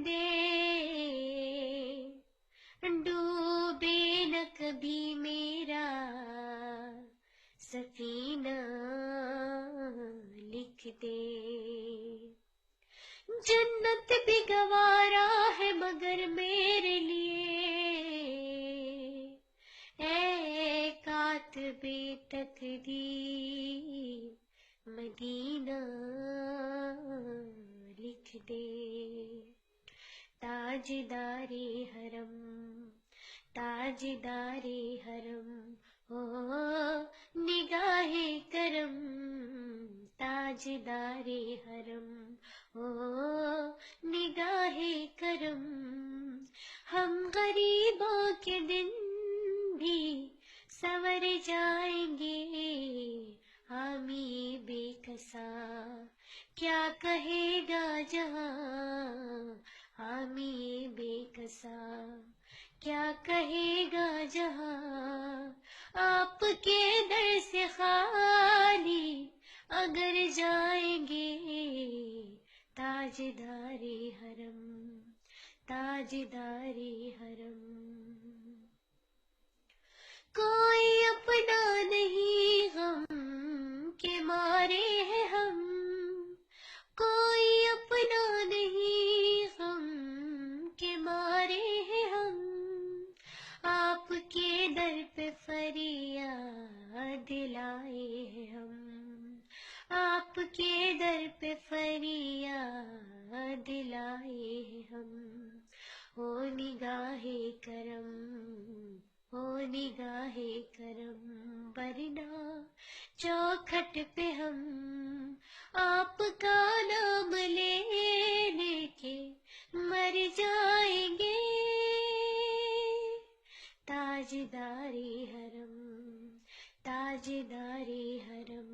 दे, डूबे न कभी मेरा सफीना लिख दे। जन्नत भी गवारा है मगर मेरे लिए, ऐ कातिबे तकदीर मदीना लिख दे। ताजदारे हरम, ताजदारे हरम, ओ निगाहे करम, ताजदारे हरम, ओ निगाहे करम। हम गरीबों के दिन भी संवर जाएंगे, हामी बेकसा क्या कहेगा जहां, हामी बेकसा क्या कहेगा जहां। आपके दर से खाली अगर जाएंगे, ताजदारे हरम, ताजदारे हरम। कोई अपना नहीं गम के मारे हैं हम, कोई अपना नहीं गम के मारे हैं हम। आपके दर पे फरियाद लाए हैं हम, आपके दर पे फरियाद लाए हैं हम। ओ निगाहे करम, ओ निगाहे करम, वरना चौखट पे हम आपका नाम ले के मर जाएंगे। ताजदारे हरम, ताजदारे हरम।